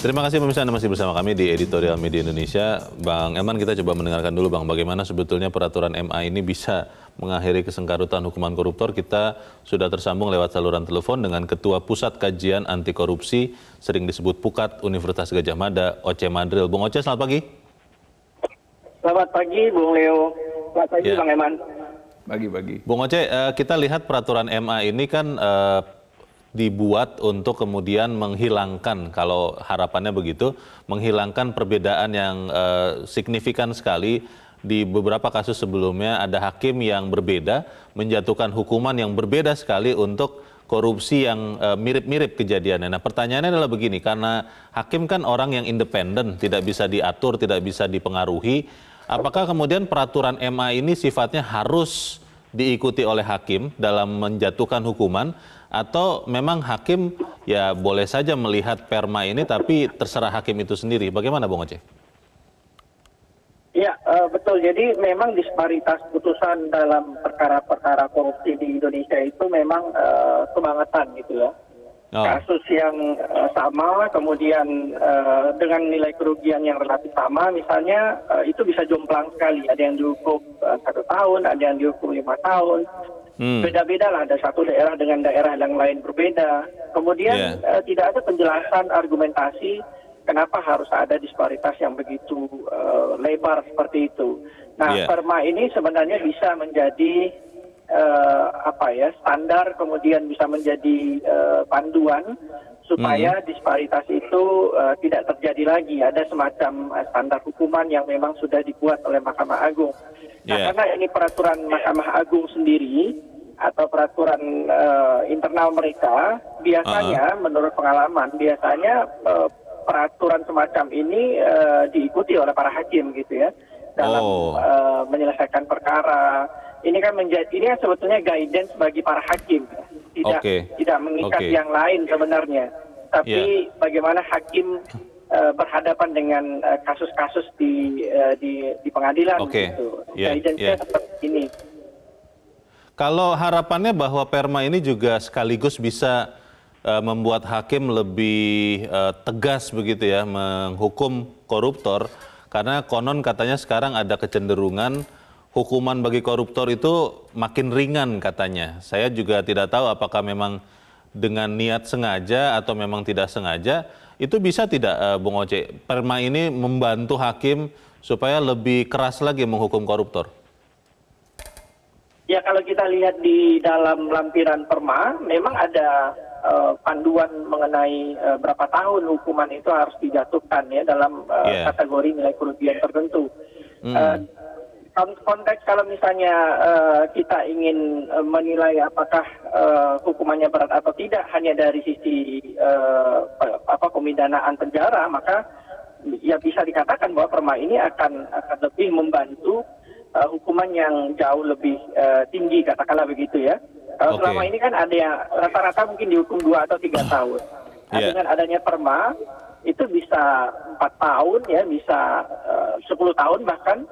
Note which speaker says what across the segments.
Speaker 1: Terima kasih pemirsa Anda masih bersama kami di Editorial Media Indonesia. Bang Eman, kita coba mendengarkan dulu Bang, bagaimana sebetulnya peraturan MA ini bisa mengakhiri kesengkarutan hukuman koruptor. Kita sudah tersambung lewat saluran telepon dengan Ketua Pusat Kajian Anti Korupsi, sering disebut Pukat Universitas Gadjah Mada, Oce Madril. Bung Oce, selamat pagi.
Speaker 2: Selamat pagi Bung Leo. Selamat pagi Bang Eman.
Speaker 3: Pagi.
Speaker 1: Bung Oce, kita lihat peraturan MA ini kan dibuat untuk kemudian menghilangkan, kalau harapannya begitu, menghilangkan perbedaan yang signifikan sekali. Di beberapa kasus sebelumnya ada hakim yang berbeda, menjatuhkan hukuman yang berbeda sekali untuk korupsi yang mirip-mirip kejadiannya. Nah, pertanyaannya adalah begini, karena hakim kan orang yang independen, tidak bisa diatur, tidak bisa dipengaruhi, apakah kemudian peraturan MA ini sifatnya harus diikuti oleh hakim dalam menjatuhkan hukuman, atau memang hakim ya boleh saja melihat perma ini tapi terserah hakim itu sendiri? Bagaimana Bung Oce?
Speaker 2: Ya, betul. Jadi memang disparitas putusan dalam perkara-perkara korupsi di Indonesia itu memang kebangetan gitu ya.
Speaker 1: Oh.
Speaker 2: Kasus yang sama, kemudian dengan nilai kerugian yang relatif sama, misalnya itu bisa jomplang sekali. Ada yang dihukum 1 tahun, ada yang dihukum 5 tahun. Beda-beda lah, ada satu daerah dengan daerah yang lain berbeda. Kemudian tidak ada penjelasan argumentasi kenapa harus ada disparitas yang begitu lebar seperti itu. Nah, perma ini sebenarnya bisa menjadi standar, kemudian bisa menjadi panduan supaya disparitas itu tidak terjadi lagi. Ada semacam standar hukuman yang memang sudah dibuat oleh Mahkamah Agung. Nah, karena ini peraturan Mahkamah Agung sendiri atau peraturan internal mereka, biasanya menurut pengalaman, biasanya peraturan semacam ini diikuti oleh para hakim gitu ya, dalam menyelesaikan perkara. Ini kan sebetulnya guidance bagi para hakim, tidak mengikat yang lain sebenarnya. Tapi bagaimana hakim berhadapan dengan kasus-kasus di pengadilan gitu. Guidance-nya seperti ini.
Speaker 1: Kalau harapannya bahwa perma ini juga sekaligus bisa membuat hakim lebih tegas begitu ya, menghukum koruptor, karena konon katanya sekarang ada kecenderungan hukuman bagi koruptor itu makin ringan katanya. Saya juga tidak tahu apakah memang dengan niat sengaja atau memang tidak sengaja. Itu bisa tidak Bung Oce, perma ini membantu hakim supaya lebih keras lagi menghukum koruptor?
Speaker 2: Ya, kalau kita lihat di dalam lampiran perma, memang ada panduan mengenai berapa tahun hukuman itu harus dijatuhkan ya dalam kategori nilai kerugian tertentu. Konteks kalau misalnya kita ingin menilai apakah hukumannya berat atau tidak hanya dari sisi pemidanaan penjara, maka ya bisa dikatakan bahwa perma ini akan lebih membantu hukuman yang jauh lebih tinggi, katakanlah begitu ya. Kalau selama ini kan ada yang rata-rata mungkin dihukum 2 atau 3 tahun. Nah, dengan adanya perma itu bisa 4 tahun ya, bisa 10 tahun bahkan.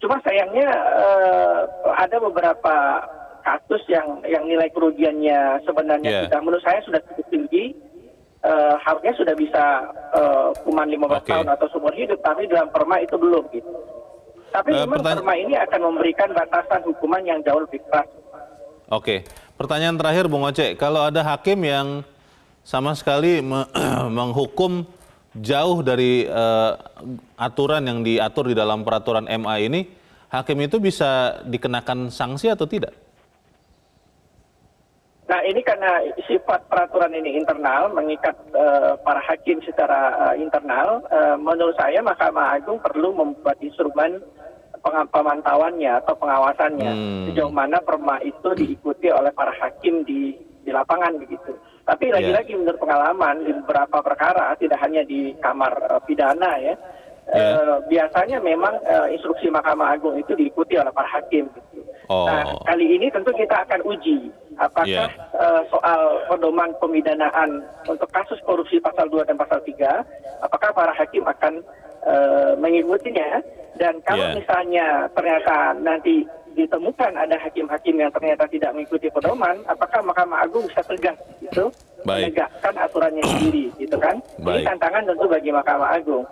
Speaker 2: Cuma sayangnya ada beberapa kasus yang nilai kerugiannya sebenarnya menurut saya sudah cukup tinggi. Harusnya sudah bisa hukuman 15 tahun atau seumur hidup, tapi dalam perma itu belum gitu. Tapi memang perma ini akan memberikan batasan hukuman yang jauh lebih keras.
Speaker 1: Oke, pertanyaan terakhir Bung Oce, kalau ada hakim yang sama sekali menghukum jauh dari aturan yang diatur di dalam peraturan MA ini, hakim itu bisa dikenakan sanksi atau tidak?
Speaker 2: Nah, ini karena sifat peraturan ini internal, mengikat para hakim secara internal, menurut saya Mahkamah Agung perlu membuat instrumen pemantauannya atau pengawasannya, sejauh mana perma itu diikuti oleh para hakim di lapangan begitu. Tapi lagi-lagi menurut pengalaman di beberapa perkara, tidak hanya di kamar pidana ya, biasanya memang instruksi Mahkamah Agung itu diikuti oleh para hakim. Gitu. Nah, kali ini tentu kita akan uji apakah soal pedoman pemidanaan untuk kasus korupsi pasal 2 dan pasal 3, apakah para hakim akan mengikutinya, dan kalau misalnya ternyata nanti ditemukan ada hakim-hakim yang ternyata tidak mengikuti pedoman, apakah Mahkamah Agung bisa tegas gitu menegakkan aturannya sendiri, gitu kan? Ini tantangan tentu bagi Mahkamah Agung.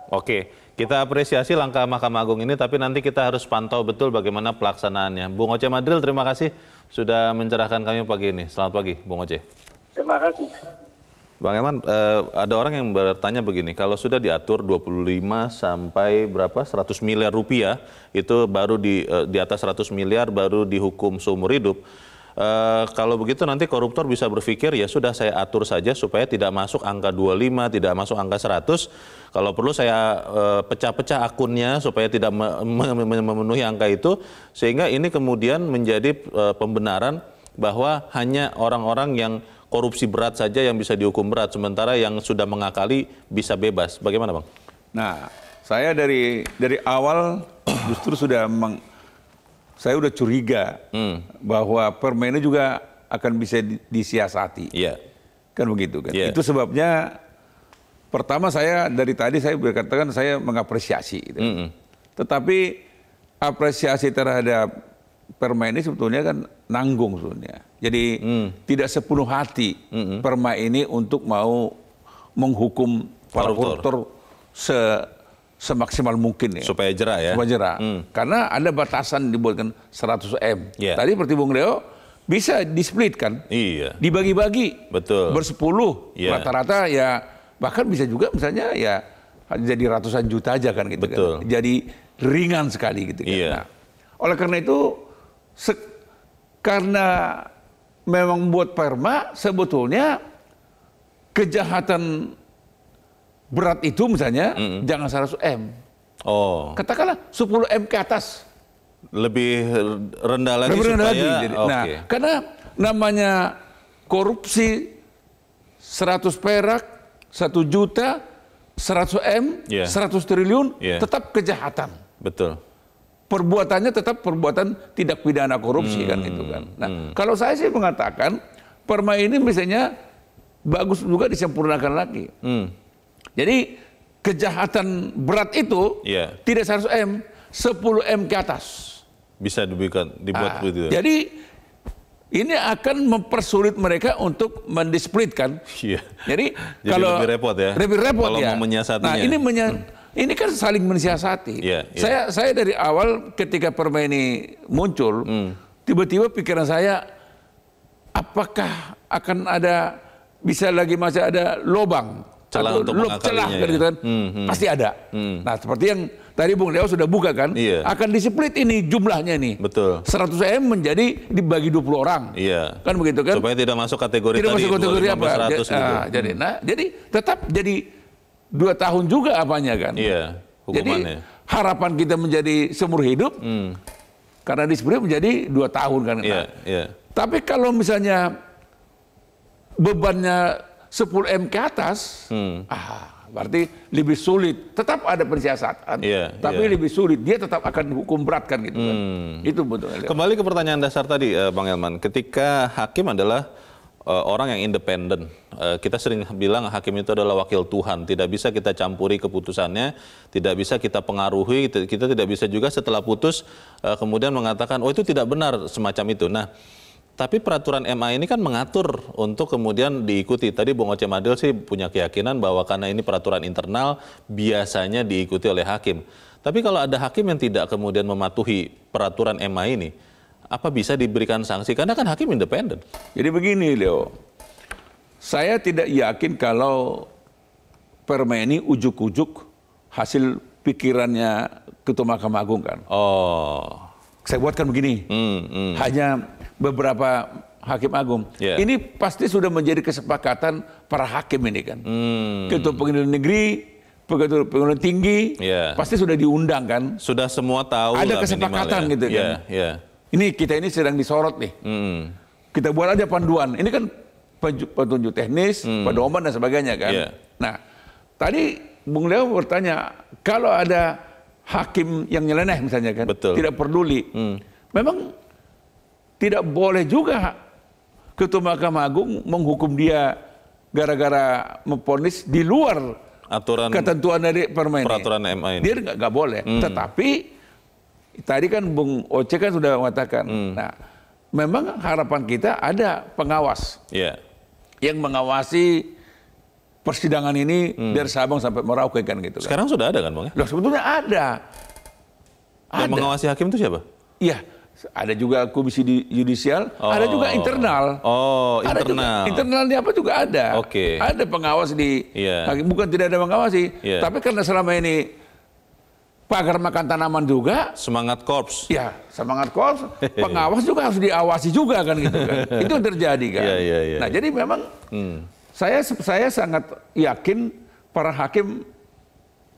Speaker 1: Oke, kita apresiasi langkah Mahkamah Agung ini, tapi nanti kita harus pantau betul bagaimana pelaksanaannya. Bung Oce Madril, terima kasih sudah mencerahkan kami pagi ini. Selamat pagi, Bung Oce.
Speaker 2: Terima kasih.
Speaker 1: Bang Eman, ada orang yang bertanya begini, kalau sudah diatur 25 sampai berapa 100 miliar rupiah, itu baru di atas 100 miliar baru dihukum seumur hidup. Kalau begitu nanti koruptor bisa berpikir ya sudah saya atur saja supaya tidak masuk angka 25, tidak masuk angka 100. Kalau perlu saya pecah-pecah akunnya supaya tidak memenuhi angka itu, sehingga ini kemudian menjadi pembenaran bahwa hanya orang-orang yang korupsi berat saja yang bisa dihukum berat, sementara yang sudah mengakali bisa bebas. Bagaimana, Bang?
Speaker 3: Nah, saya dari awal justru saya udah curiga bahwa permen ini juga akan bisa disiasati.
Speaker 1: Iya.
Speaker 3: Kan begitu kan.
Speaker 1: Yeah.
Speaker 3: Itu sebabnya pertama dari tadi saya berkatakan saya mengapresiasi. Gitu. Tetapi apresiasi terhadap permen ini sebetulnya kan nanggung sebetulnya. Jadi tidak sepenuh hati perma ini untuk mau menghukum para koruptor semaksimal mungkin ya.
Speaker 1: Supaya jerah ya.
Speaker 3: Supaya jerah. Karena ada batasan dibuatkan 100 M.
Speaker 1: Yeah.
Speaker 3: Tadi seperti Bung Leo bisa di-split kan.
Speaker 1: Iya.
Speaker 3: Dibagi-bagi.
Speaker 1: Betul.
Speaker 3: Bersepuluh.
Speaker 1: Yeah.
Speaker 3: Rata-rata ya bahkan bisa juga misalnya ya jadi ratusan juta aja kan gitu.
Speaker 1: Betul.
Speaker 3: Kan. Jadi ringan sekali gitu kan.
Speaker 1: Yeah.
Speaker 3: Nah, oleh karena itu karena memang buat perma sebetulnya kejahatan berat itu misalnya jangan 100 M.
Speaker 1: Oh.
Speaker 3: Katakanlah 10 M ke atas.
Speaker 1: Lebih rendah lagi
Speaker 3: Lebih rendah
Speaker 1: supaya
Speaker 3: lagi. Nah, karena namanya korupsi 100 perak, 1 juta, 100 M, 100 triliun tetap kejahatan.
Speaker 1: Betul.
Speaker 3: Perbuatannya tetap perbuatan tidak pidana korupsi kan gitu kan. Nah, kalau saya sih mengatakan perma ini misalnya bagus juga disempurnakan lagi. Jadi kejahatan berat itu tidak 100 M, 10 M ke atas.
Speaker 1: Bisa dibuat begitu.
Speaker 3: Jadi ini akan mempersulit mereka untuk mendisplitkan.
Speaker 1: Iya.
Speaker 3: Jadi kalau
Speaker 1: lebih repot ya.
Speaker 3: Lebih repot
Speaker 1: kalau
Speaker 3: ya.
Speaker 1: mau menyiasatinya.
Speaker 3: Nah, ini kan saling mensiasati. Saya dari awal ketika perma ini muncul, tiba-tiba pikiran saya apakah akan ada bisa lagi masih ada lobang
Speaker 1: celah untuk
Speaker 3: mengakalinya gitu kan. Pasti ada. Nah, seperti yang tadi Bung Leo sudah buka kan, akan disiplit ini jumlahnya nih.
Speaker 1: Betul.
Speaker 3: 100 M menjadi dibagi 20 orang.
Speaker 1: Iya.
Speaker 3: Kan begitu kan?
Speaker 1: Supaya tidak masuk kategori
Speaker 3: tidak
Speaker 1: tadi
Speaker 3: masuk kategori
Speaker 1: 25,
Speaker 3: apa?
Speaker 1: 100 gitu.
Speaker 3: Jadi tetap jadi 2 tahun juga apanya kan.
Speaker 1: Iya, hukumannya.
Speaker 3: Jadi harapan kita menjadi seumur hidup. Karena disiplit menjadi 2 tahun kan. Tapi kalau misalnya bebannya 10 M ke atas, berarti lebih sulit. Tetap ada pensiasatan, tapi lebih sulit. Dia tetap akan dihukum berat kan gitu kan. Itu betul.
Speaker 1: Kembali ke pertanyaan dasar tadi, Bang Elman. Ketika hakim adalah orang yang independen, kita sering bilang hakim itu adalah wakil Tuhan. Tidak bisa kita campuri keputusannya, tidak bisa kita pengaruhi, kita tidak bisa juga setelah putus kemudian mengatakan, oh itu tidak benar semacam itu. Nah, tapi peraturan MA ini kan mengatur untuk kemudian diikuti. Tadi Bung Oce Madril sih punya keyakinan bahwa karena ini peraturan internal biasanya diikuti oleh hakim. Tapi kalau ada hakim yang tidak kemudian mematuhi peraturan MA ini, apa bisa diberikan sanksi? Karena kan hakim independen.
Speaker 3: Jadi begini Leo, saya tidak yakin kalau perma ini ujuk-ujuk hasil pikirannya Ketua Mahkamah Agung kan.
Speaker 1: Oh.
Speaker 3: Saya buatkan begini, hanya beberapa hakim agung. Ini pasti sudah menjadi kesepakatan para hakim ini kan. Ketua Pengadilan Negeri, Ketua Pengadilan Tinggi, pasti sudah diundang kan.
Speaker 1: Sudah semua tahu.
Speaker 3: Ada kesepakatan gitu kan. Ini kita ini sedang disorot nih. Kita buat aja panduan. Ini kan petunjuk teknis, pedoman dan sebagainya kan. Nah, tadi Bung Leo bertanya, kalau ada hakim yang nyeleneh misalnya kan, tidak peduli. Memang tidak boleh juga Ketua Mahkamah Agung menghukum dia gara-gara memvonis di luar aturan ketentuan dari permen ini.
Speaker 1: Peraturan MA ini.
Speaker 3: Dia nggak boleh. Tetapi tadi kan Bung Oce kan sudah mengatakan, nah memang harapan kita ada pengawas. yang mengawasi persidangan ini dari Sabang sampai Merauke kan gitu.
Speaker 1: Sekarang sudah ada kan Bang?
Speaker 3: Loh, sebetulnya ada.
Speaker 1: Yang mengawasi hakim itu siapa?
Speaker 3: Iya, ada juga komisi yudisial, ada juga internal.
Speaker 1: Oh,
Speaker 3: ada
Speaker 1: internal.
Speaker 3: Juga, internalnya apa juga ada.
Speaker 1: Oke.
Speaker 3: Ada pengawas di hakim, bukan tidak ada mengawasi, tapi karena selama ini pagar makan tanaman juga.
Speaker 1: Semangat korps.
Speaker 3: Ya, semangat korps. Pengawas juga harus diawasi juga kan gitu kan. Itu yang terjadi kan. Nah, jadi memang saya sangat yakin para hakim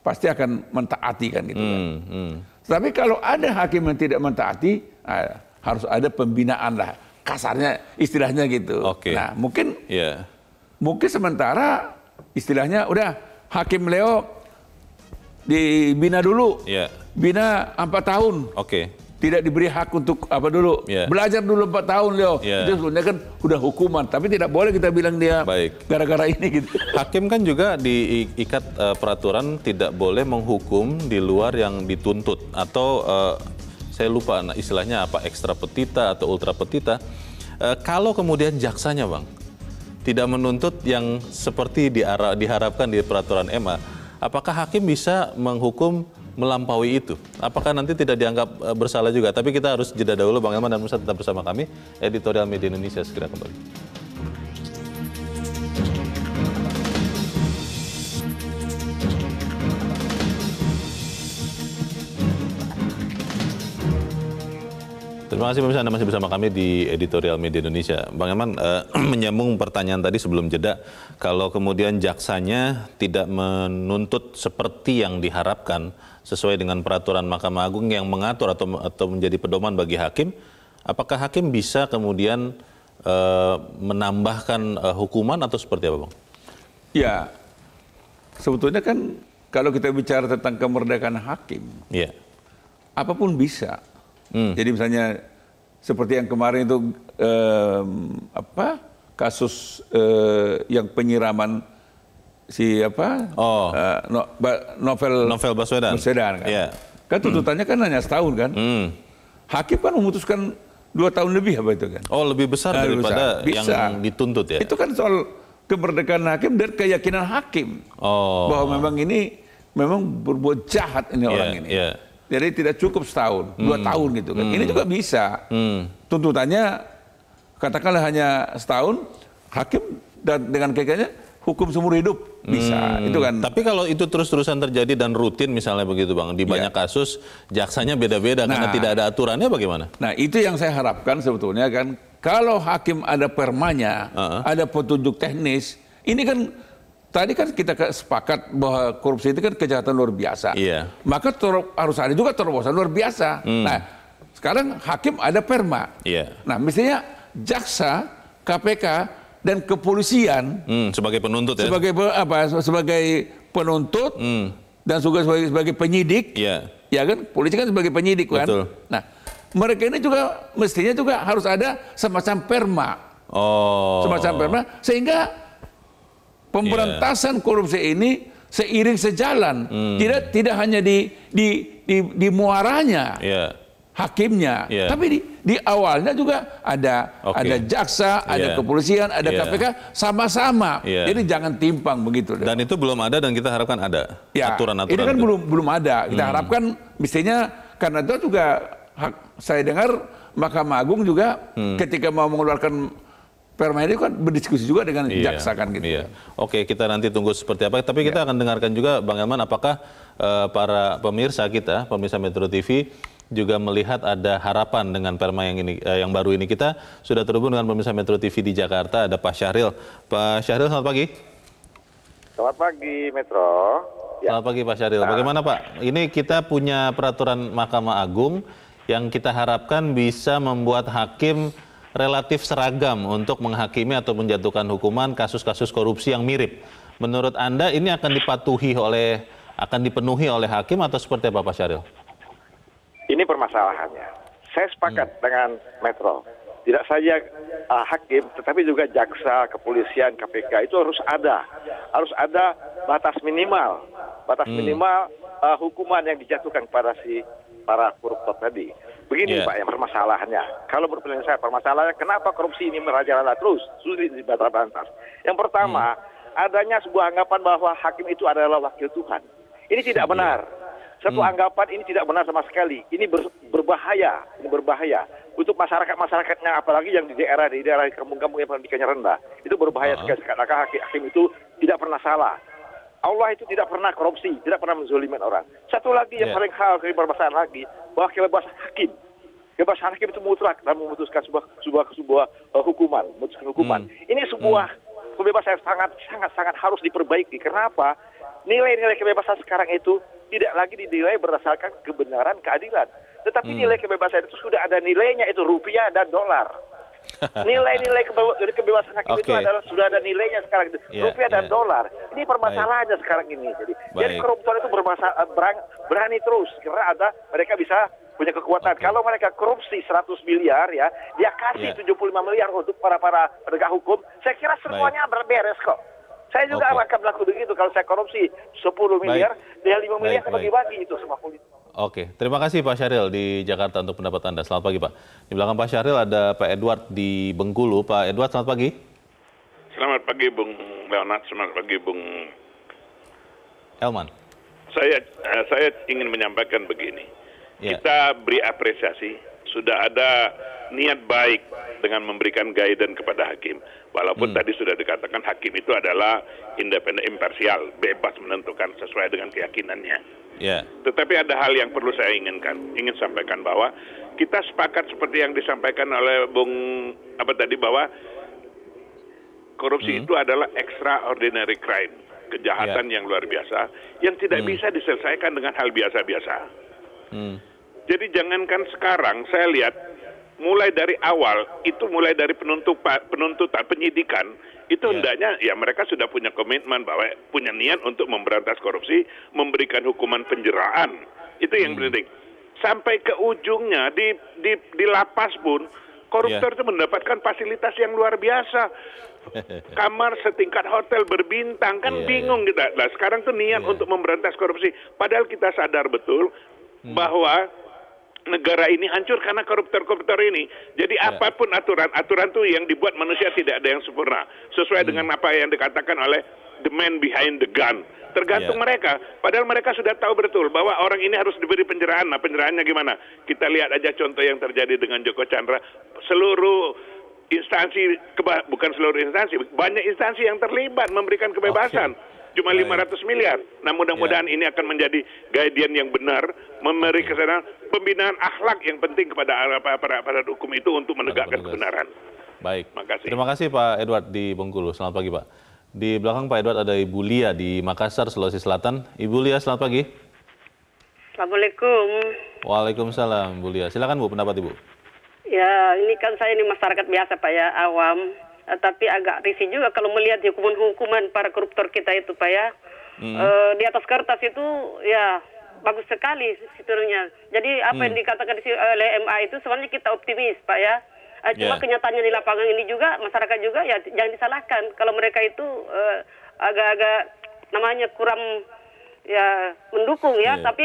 Speaker 3: pasti akan mentaati kan gitu kan. Tapi kalau ada hakim yang tidak mentaati, harus ada pembinaan lah. Kasarnya istilahnya gitu. Nah, mungkin sementara istilahnya udah Hakim Leo dibina dulu. Bina 4 tahun. Tidak diberi hak untuk apa dulu. Belajar dulu 4 tahun Leo. Itu sebenarnya kan udah hukuman, tapi tidak boleh kita bilang dia gara-gara ini gitu.
Speaker 1: Hakim kan juga diikat peraturan tidak boleh menghukum di luar yang dituntut atau saya lupa istilahnya apa, ekstra petita atau ultra petita. Kalau kemudian jaksanya Bang tidak menuntut yang seperti diharapkan di peraturan MA, apakah hakim bisa menghukum melampaui itu? Apakah nanti tidak dianggap bersalah juga? Tapi kita harus jeda dahulu. Bang Elman dan Musa tetap bersama kami. Editorial Media Indonesia segera kembali. Terima kasih pemirsa, Anda masih bersama kami di Editorial Media Indonesia. Bang Elman, menyambung pertanyaan tadi sebelum jeda, kalau kemudian jaksanya tidak menuntut seperti yang diharapkan sesuai dengan peraturan Mahkamah Agung yang mengatur atau menjadi pedoman bagi hakim, apakah hakim bisa kemudian menambahkan hukuman atau seperti apa Bang?
Speaker 3: Ya, sebetulnya kan kalau kita bicara tentang kemerdekaan hakim, apapun bisa. Jadi misalnya seperti yang kemarin itu kasus yang penyiraman Novel Baswedan kan. Kan tuntutannya kan hanya setahun kan. Hakim kan memutuskan 2 tahun lebih apa itu kan.
Speaker 1: Oh, lebih besar daripada yang dituntut ya.
Speaker 3: Itu kan soal kemerdekaan hakim dan keyakinan hakim bahwa memang ini memang berbuat jahat ini orang ini. Jadi tidak cukup setahun, 2 tahun gitu kan. Ini juga bisa. Tuntutannya katakanlah hanya setahun, hakim dan dengan kayaknya hukum seumur hidup bisa. Itu kan.
Speaker 1: Tapi kalau itu terus-terusan terjadi dan rutin misalnya begitu Bang, di banyak kasus jaksanya beda-beda karena tidak ada aturannya bagaimana?
Speaker 3: Nah, itu yang saya harapkan sebetulnya kan, kalau hakim ada permanya, ada petunjuk teknis, ini kan tadi kan kita sepakat bahwa korupsi itu kan kejahatan luar biasa. Maka harus ada juga terobosan luar biasa. Nah, sekarang hakim ada perma. Nah, mestinya jaksa, KPK, dan kepolisian
Speaker 1: sebagai penuntut ya.
Speaker 3: Sebagai penuntut dan juga sebagai penyidik. Ya kan, polisi kan sebagai penyidik kan. Nah, mereka ini juga mestinya juga harus ada semacam perma. Semacam perma sehingga pemberantasan korupsi ini seiring sejalan, tidak hanya di muaranya, hakimnya, tapi di awalnya juga ada jaksa, ada kepolisian, ada KPK sama-sama. Jadi jangan timpang begitu.
Speaker 1: Dan itu belum ada dan kita harapkan ada aturan-aturan.
Speaker 3: Ini kan belum ada. Kita harapkan mestinya karena itu juga saya dengar Mahkamah Agung juga ketika mau mengeluarkan perma ini kan berdiskusi juga dengan jaksa kan gitu.
Speaker 1: Oke, kita nanti tunggu seperti apa. Tapi kita akan dengarkan juga Bang Elman, apakah para pemirsa kita, pemirsa Metro TV juga melihat ada harapan dengan perma yang baru ini. Kita sudah terhubung dengan pemirsa Metro TV di Jakarta, ada Pak Syahril. Pak Syahril, selamat pagi.
Speaker 4: Selamat pagi Metro.
Speaker 1: Selamat pagi Pak Syahril. Bagaimana Pak? Ini kita punya peraturan Mahkamah Agung yang kita harapkan bisa membuat hakim relatif seragam untuk menghakimi atau menjatuhkan hukuman kasus-kasus korupsi yang mirip. Menurut Anda ini akan dipenuhi oleh hakim atau seperti apa Pak Syahril?
Speaker 4: Ini permasalahannya. Saya sepakat dengan Metro. Tidak saja hakim, tetapi juga jaksa, kepolisian, KPK itu harus ada batas minimal hukuman yang dijatuhkan pada para koruptor tadi. Begini Pak, yang permasalahannya. Kalau berpendapat saya, permasalahannya kenapa korupsi ini merajalela terus, sulit dibantah-bantah. Yang pertama, adanya sebuah anggapan bahwa hakim itu adalah wakil Tuhan. Ini tidak benar. Satu anggapan ini tidak benar sama sekali. Ini berbahaya, untuk masyarakat-masyarakatnya, apalagi yang di daerah kampung-kampung yang pendidikannya rendah. Itu berbahaya sekali. Karena hakim itu tidak pernah salah. Allah itu tidak pernah korupsi, tidak pernah menzalimin orang. Satu lagi yang paling permasalahan lagi, bahwa kebebasan hakim itu mutlak dalam memutuskan sebuah hukuman, Ini sebuah kebebasan yang sangat harus diperbaiki. Kenapa? Nilai-nilai kebebasan sekarang itu tidak lagi dinilai berdasarkan kebenaran, keadilan, tetapi nilai kebebasan itu sudah ada nilainya, itu rupiah dan dolar. Nilai-nilai kebebasan hakim itu adalah sudah ada nilainya sekarang, rupiah dan dolar. Ini permasalahannya sekarang ini. Jadi koruptor itu berani terus karena mereka bisa punya kekuatan. Kalau mereka korupsi 100 miliar ya, dia kasih 75 miliar untuk para penegak hukum. Saya kira semuanya beres kok. Saya juga akan melakukan begitu. Kalau saya korupsi 10 miliar, dia 5 miliar saya bagi-bagi itu semua politik.
Speaker 1: Oke, terima kasih Pak Syahril di Jakarta untuk pendapat Anda. Selamat pagi Pak. Di belakang Pak Syahril ada Pak Edward di Bengkulu. Pak Edward, selamat pagi.
Speaker 5: Selamat pagi Bung Leonard, selamat pagi Bung
Speaker 1: Elman.
Speaker 5: Saya ingin menyampaikan begini. Kita beri apresiasi, sudah ada niat baik dengan memberikan guidance kepada hakim. Walaupun tadi sudah dikatakan hakim itu adalah independen, imparsial, bebas menentukan sesuai dengan keyakinannya. Tetapi ada hal yang perlu saya ingin sampaikan, bahwa kita sepakat seperti yang disampaikan oleh Bung bahwa korupsi itu adalah extraordinary crime, kejahatan yang luar biasa yang tidak bisa diselesaikan dengan hal biasa-biasa. Jadi jangankan sekarang, saya lihat mulai dari awal, itu mulai dari penuntutan, penyidikan, itu hendaknya ya mereka sudah punya komitmen bahwa punya niat untuk memberantas korupsi, memberikan hukuman penjeraan. Itu yang penting. Sampai ke ujungnya di lapas pun koruptor itu mendapatkan fasilitas yang luar biasa. Kamar setingkat hotel berbintang, kan bingung kita. Nah, sekarang tuh niat untuk memberantas korupsi. Padahal kita sadar betul bahwa negara ini hancur karena koruptor-koruptor ini. Jadi apapun aturan tuh yang dibuat manusia tidak ada yang sempurna. Sesuai dengan apa yang dikatakan oleh the man behind the gun. Tergantung mereka. Padahal mereka sudah tahu betul bahwa orang ini harus diberi penjarahan. Nah, penjarahannya gimana? Kita lihat aja contoh yang terjadi dengan Joko Chandra. Seluruh instansi, bukan seluruh instansi, banyak instansi yang terlibat memberikan kebebasan. Cuma 500 miliar. Nah, mudah-mudahan ini akan menjadi guidance yang benar, memberi kesadaran pembinaan akhlak yang penting kepada aparat hukum itu untuk menegakkan kebenaran.
Speaker 1: Baik. Terima kasih Pak Edward di Bengkulu. Selamat pagi Pak. Di belakang Pak Edward ada Ibu Lia di Makassar, Sulawesi Selatan. Ibu Lia, selamat pagi.
Speaker 6: Assalamualaikum.
Speaker 1: Waalaikumsalam, Bu Lia. Silakan Bu, pendapat Ibu.
Speaker 6: Ya, ini kan saya ini masyarakat biasa Pak ya, awam. Tapi agak risih juga kalau melihat hukuman-hukuman para koruptor kita itu Pak ya. Di atas kertas itu ya bagus sekali sebenarnya. Jadi apa yang dikatakan oleh MA itu sebenarnya kita optimis Pak ya. Cuma kenyataannya di lapangan ini juga masyarakat juga ya jangan disalahkan kalau mereka itu agak-agak namanya kurang ya mendukung ya, tapi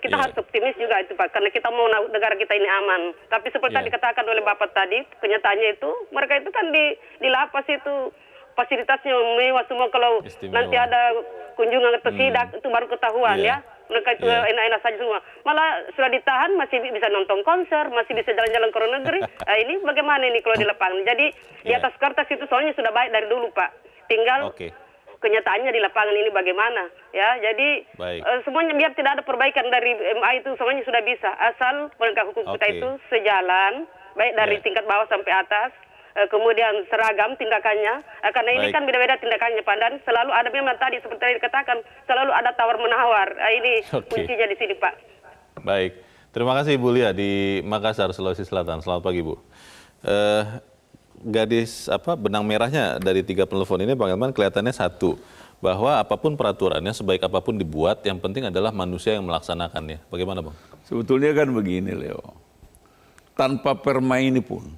Speaker 6: kita harus optimis juga itu Pak, karena kita mau negara kita ini aman. Tapi seperti yang dikatakan oleh Bapak tadi, kenyataannya itu mereka itu kan di lapas itu fasilitasnya mewah semua. Kalau nanti ada kunjungan atau sidak itu baru ketahuan ya. Mereka itu enak-enak saja semua. Malah sudah ditahan masih bisa nonton konser, masih bisa jalan-jalan ke luar negeri. Ini bagaimana ini kalau di lapangan? Jadi di atas kertas itu soalnya sudah baik dari dulu Pak. Tinggal kenyataannya di lapangan ini bagaimana ya. Jadi semuanya biar tidak ada perbaikan dari MA itu semuanya sudah bisa, asal penegak hukum kita itu sejalan baik dari tingkat bawah sampai atas, kemudian seragam tindakannya, karena ini kan beda-beda tindakannya Pak, dan selalu ada memang tadi seperti yang dikatakan selalu ada tawar menawar. Ini kuncinya di sini Pak.
Speaker 1: Baik, terima kasih Bu Lia di Makassar, Sulawesi Selatan. Selamat pagi Bu. Gadis benang merahnya dari 3 penelpon ini Bang Elman kelihatannya satu, bahwa apapun peraturannya, sebaik apapun dibuat, yang penting adalah manusia yang melaksanakannya. Bagaimana Bang?
Speaker 3: Sebetulnya kan begini Leo, tanpa perma ini pun,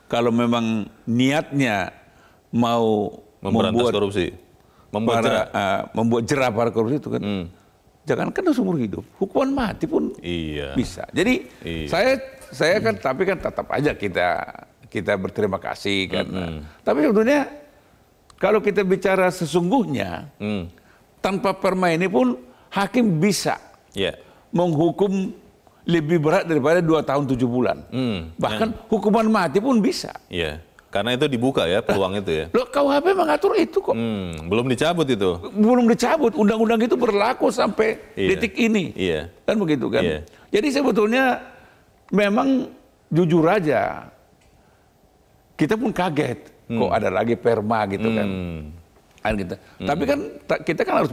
Speaker 3: kalau memang niatnya mau
Speaker 1: memberantas korupsi, membuat
Speaker 3: jerah para korupsi itu kan, jangankan seumur hidup, hukuman mati pun bisa. Jadi saya kan, tapi kan tetap aja kita berterima kasih kan. Tapi sebetulnya kalau kita bicara sesungguhnya, tanpa perma ini pun hakim bisa menghukum lebih berat daripada 2 tahun 7 bulan. Bahkan hukuman mati pun bisa.
Speaker 1: Karena itu dibuka ya peluang itu ya.
Speaker 3: Loh, KUHP mengatur itu kok.
Speaker 1: Belum dicabut itu.
Speaker 3: Belum dicabut. Undang-undang itu berlaku sampai detik ini. Kan begitu kan. Jadi sebetulnya memang jujur aja kita pun kaget kok ada lagi perma gitu kan. Gitu. Tapi kan kita kan harus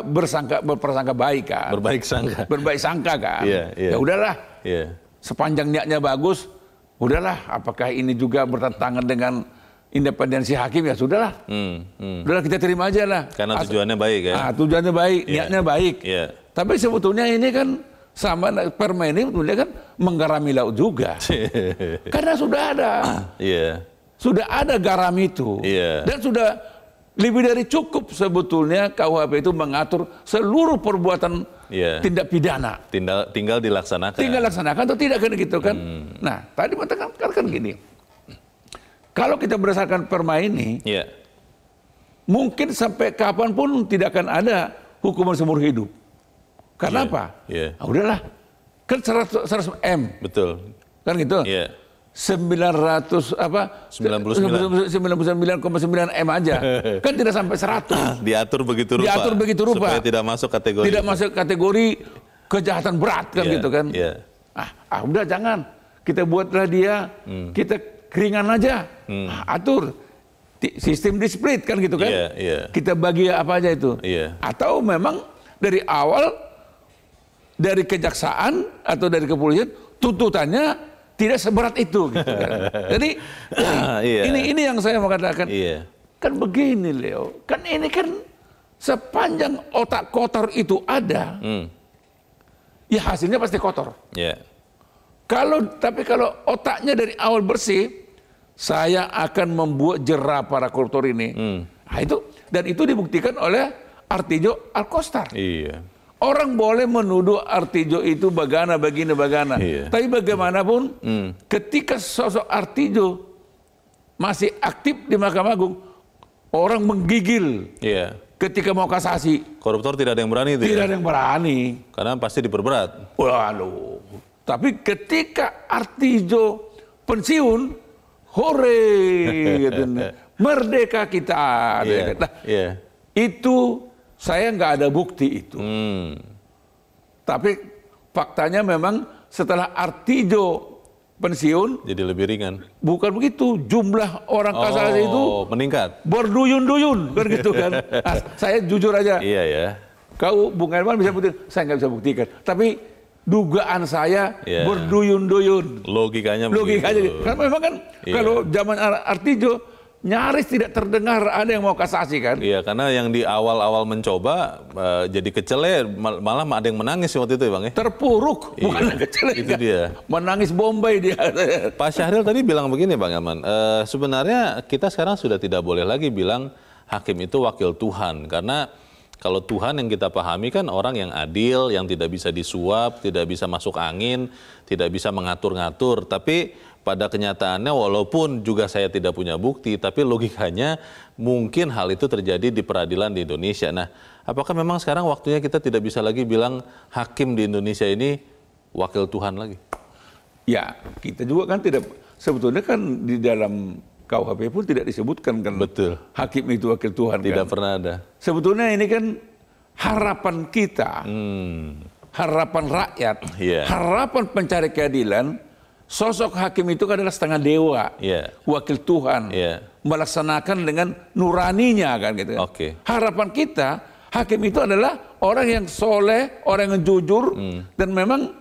Speaker 3: berprasangka baik kan. Berbaik sangka kan. Ya udahlah. Sepanjang niatnya bagus, udahlah, apakah ini juga bertentangan dengan independensi hakim, ya sudahlah. Udahlah, kita terima aja lah.
Speaker 1: Karena tujuannya baik ya.
Speaker 3: Tujuannya baik, niatnya baik. Tapi sebetulnya ini kan sama perma ini sebetulnya kan menggarami laut juga. Karena sudah ada. Sudah ada garam itu. Dan sudah lebih dari cukup sebetulnya KUHP itu mengatur seluruh perbuatan tindak pidana.
Speaker 1: Tinggal dilaksanakan.
Speaker 3: Tinggal laksanakan atau tidak kan gitu kan. Nah, tadi kan gini. Kalau kita berdasarkan perma ini, mungkin sampai kapanpun tidak akan ada hukuman seumur hidup. Karena apa? Udahlah, kan 100 M.
Speaker 1: Betul.
Speaker 3: Kan gitu. 99,9 M aja. Kan tidak sampai 100.
Speaker 1: Diatur begitu rupa. Supaya tidak masuk kategori.
Speaker 3: Tidak masuk kategori kejahatan berat kan gitu kan. Udah jangan. Kita buatlah dia, kita keringan aja. Atur. Sistem di-split kan gitu kan. Kita bagi apa aja itu. Atau memang dari awal, dari kejaksaan atau dari kepolisian, tuntutannya tidak seberat itu gitu kan. Jadi ini yang saya mau katakan. Kan begini Leo, kan ini kan sepanjang otak kotor itu ada, ya hasilnya pasti kotor. Tapi kalau otaknya dari awal bersih, saya akan membuat jera para koruptor ini. Nah, dan itu dibuktikan oleh Artijo Alkostar. Orang boleh menuduh Artijo itu bagana. Tapi bagaimanapun, ketika sosok Artijo masih aktif di Mahkamah Agung, orang menggigil ketika mau kasasi.
Speaker 1: Koruptor tidak ada yang berani itu.
Speaker 3: Tidak ada yang berani.
Speaker 1: Karena pasti diperberat.
Speaker 3: Waduh. Tapi ketika Artijo pensiun, hore, gitu. Merdeka kita. Itu saya nggak ada bukti itu. Tapi faktanya memang setelah Artijo pensiun,
Speaker 1: jadi lebih ringan.
Speaker 3: Bukan begitu, jumlah orang kasasi itu
Speaker 1: meningkat,
Speaker 3: berduyun-duyun kan gitu kan. Saya jujur aja. Kau Bung Herman bisa buktikan, saya nggak bisa buktikan. Tapi dugaan saya berduyun-duyun.
Speaker 1: Logikanya
Speaker 3: begitu. Karena memang kan kalau zaman Artijo nyaris tidak terdengar ada yang mau kasasi kan?
Speaker 1: Karena yang di awal-awal mencoba jadi kecele, malah ada yang menangis waktu itu ya Bang ya?
Speaker 3: Terpuruk, bukan kecele.
Speaker 1: Itu dia.
Speaker 3: Menangis Bombay dia.
Speaker 1: Pak Syahril tadi bilang begini Bang Elman, sebenarnya kita sekarang sudah tidak boleh lagi bilang hakim itu wakil Tuhan, karena kalau Tuhan yang kita pahami kan orang yang adil, yang tidak bisa disuap, tidak bisa masuk angin, tidak bisa mengatur-ngatur. Tapi pada kenyataannya walaupun juga saya tidak punya bukti, tapi logikanya mungkin hal itu terjadi di peradilan di Indonesia. Nah, apakah memang sekarang waktunya kita tidak bisa lagi bilang hakim di Indonesia ini wakil Tuhan lagi?
Speaker 3: Ya, kita juga kan tidak, sebetulnya kan di dalam KUHP pun tidak disebutkan kan.
Speaker 1: Betul.
Speaker 3: Hakim itu wakil Tuhan.
Speaker 1: Tidak
Speaker 3: kan?
Speaker 1: Pernah ada.
Speaker 3: Sebetulnya ini kan harapan kita, harapan rakyat, harapan pencari keadilan, sosok hakim itu adalah setengah dewa, wakil Tuhan, melaksanakan dengan nuraninya kan gitu. Harapan kita, hakim itu adalah orang yang soleh, orang yang jujur, dan memang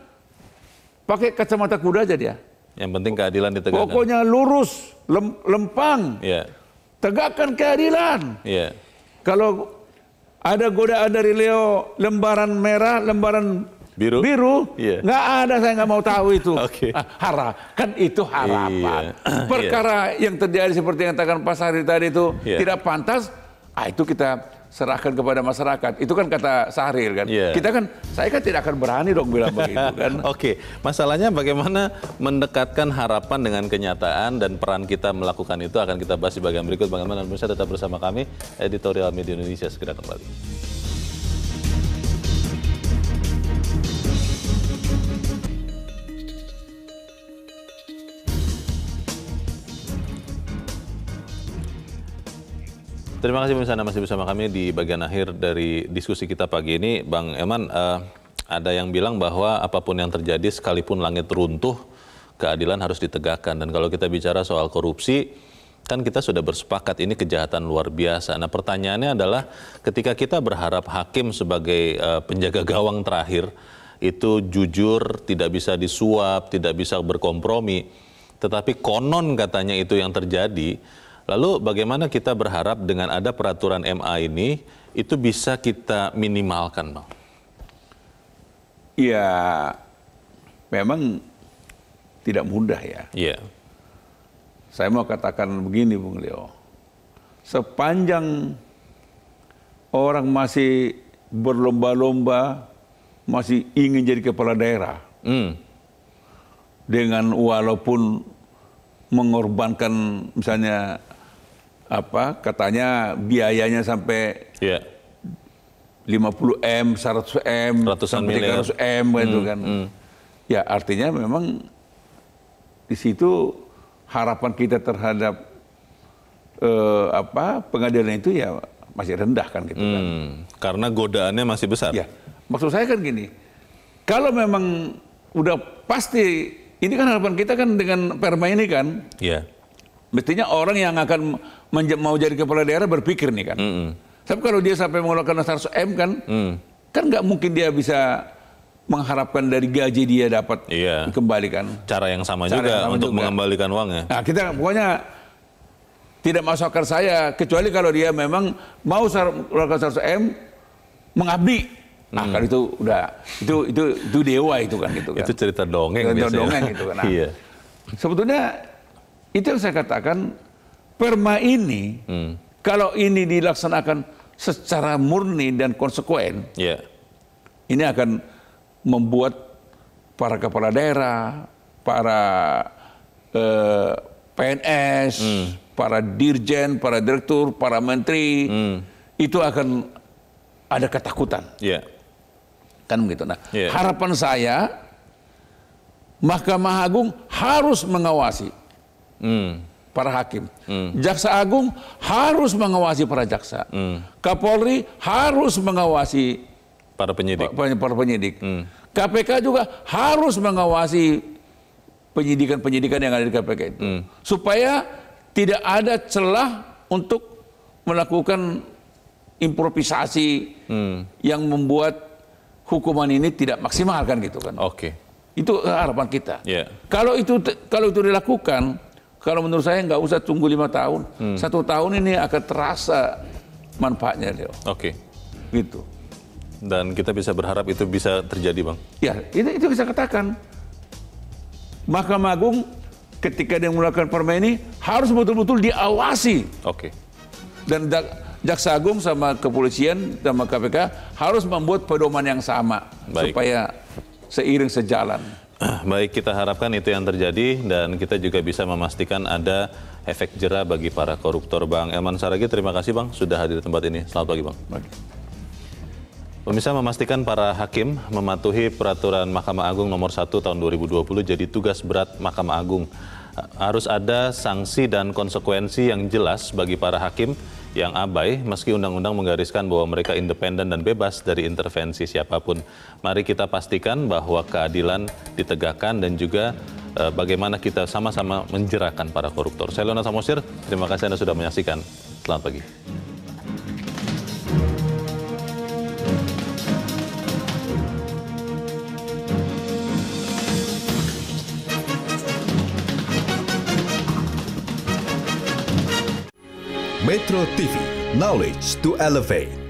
Speaker 3: pakai kacamata kuda aja dia.
Speaker 1: Yang penting keadilan ditegakkan.
Speaker 3: Pokoknya lurus, lempang, tegakkan keadilan. Kalau ada godaan dari Leo lembaran merah, lembaran biru, nggak ada, saya nggak mau tahu itu. Kan itu harapan. Perkara yang terjadi seperti yang katakan Pak Sari tadi itu tidak pantas, itu kita serahkan kepada masyarakat. Itu kan kata Sahrir kan. Saya kan tidak akan berani dong bilang begitu kan.
Speaker 1: Oke, masalahnya bagaimana mendekatkan harapan dengan kenyataan dan peran kita melakukan itu akan kita bahas di bagian berikut. Bagaimana pemirsa tetap bersama kami, Editorial Media Indonesia segera kembali. Terima kasih pemirsa, masih bersama kami di bagian akhir dari diskusi kita pagi ini. Bang Eman, ada yang bilang bahwa apapun yang terjadi sekalipun langit runtuh, keadilan harus ditegakkan. Dan kalau kita bicara soal korupsi, kan kita sudah bersepakat ini kejahatan luar biasa. Nah pertanyaannya adalah ketika kita berharap hakim sebagai penjaga gawang terakhir, itu jujur, tidak bisa disuap, tidak bisa berkompromi, tetapi konon katanya itu yang terjadi. Lalu bagaimana kita berharap dengan ada peraturan MA ini, itu bisa kita minimalkan, Bang?
Speaker 3: Ya, memang tidak mudah ya.
Speaker 1: Iya.
Speaker 3: Saya mau katakan begini, Bung Leo. Sepanjang orang masih berlomba-lomba, masih ingin jadi kepala daerah, dengan walaupun mengorbankan misalnya katanya biayanya sampai 50M, 100M, sampai 300M gitu kan. Ya artinya memang di situ harapan kita terhadap pengadilan itu ya masih rendah kan gitu kan.
Speaker 1: Karena godaannya masih besar.
Speaker 3: Ya, maksud saya kan gini, kalau memang udah pasti, ini kan harapan kita kan dengan perma ini kan.
Speaker 1: Iya.
Speaker 3: Mestinya orang yang akan mau jadi kepala daerah berpikir nih kan. Tapi kalau dia sampai mengeluarkan 100M kan, kan nggak mungkin dia bisa mengharapkan dari gaji dia dapat dikembalikan.
Speaker 1: Cara yang sama juga untuk mengembalikan uangnya. Nah
Speaker 3: kita pokoknya tidak masuk akal saya, kecuali kalau dia memang mau mengeluarkan 100M, mengabdi. Nah kan itu udah, itu dewa itu kan gitu kan.
Speaker 1: Itu cerita dongeng.
Speaker 3: Cerita dongeng gitu kan. Nah, sebetulnya itu yang saya katakan, perma ini kalau ini dilaksanakan secara murni dan konsekuen, ini akan membuat para kepala daerah, para PNS, para dirjen, para direktur, para menteri, itu akan ada ketakutan. Kan begitu. Nah, harapan saya Mahkamah Agung harus mengawasi para hakim. Jaksa Agung harus mengawasi para jaksa. Kapolri harus mengawasi
Speaker 1: para penyidik.
Speaker 3: KPK juga harus mengawasi penyidikan-penyidikan yang ada di KPK itu. Supaya tidak ada celah untuk melakukan improvisasi yang membuat hukuman ini tidak maksimal kan gitu kan. Itu harapan kita. Kalau itu dilakukan, kalau menurut saya nggak usah tunggu 5 tahun, 1 tahun ini akan terasa manfaatnya, Leo. Gitu.
Speaker 1: Dan kita bisa berharap itu bisa terjadi, Bang.
Speaker 3: Ya, itu bisa katakan. Mahkamah Agung ketika dia melakukan perma ini harus betul-betul diawasi. Dan Jaksa Agung sama kepolisian sama KPK harus membuat pedoman yang sama supaya seiring sejalan.
Speaker 1: Baik, kita harapkan itu yang terjadi dan kita juga bisa memastikan ada efek jera bagi para koruptor. Bang Elman Saragih, terima kasih Bang sudah hadir di tempat ini. Selamat pagi Bang. Pemirsa, memastikan para hakim mematuhi peraturan Mahkamah Agung nomor 1 tahun 2020 jadi tugas berat Mahkamah Agung. Harus ada sanksi dan konsekuensi yang jelas bagi para hakim yang abai, meski undang-undang menggariskan bahwa mereka independen dan bebas dari intervensi siapapun. Mari kita pastikan bahwa keadilan ditegakkan dan juga bagaimana kita sama-sama menjerakan para koruptor. Saya Leonard Samosir, terima kasih Anda sudah menyaksikan. Selamat pagi.
Speaker 7: Metro TV, knowledge to elevate.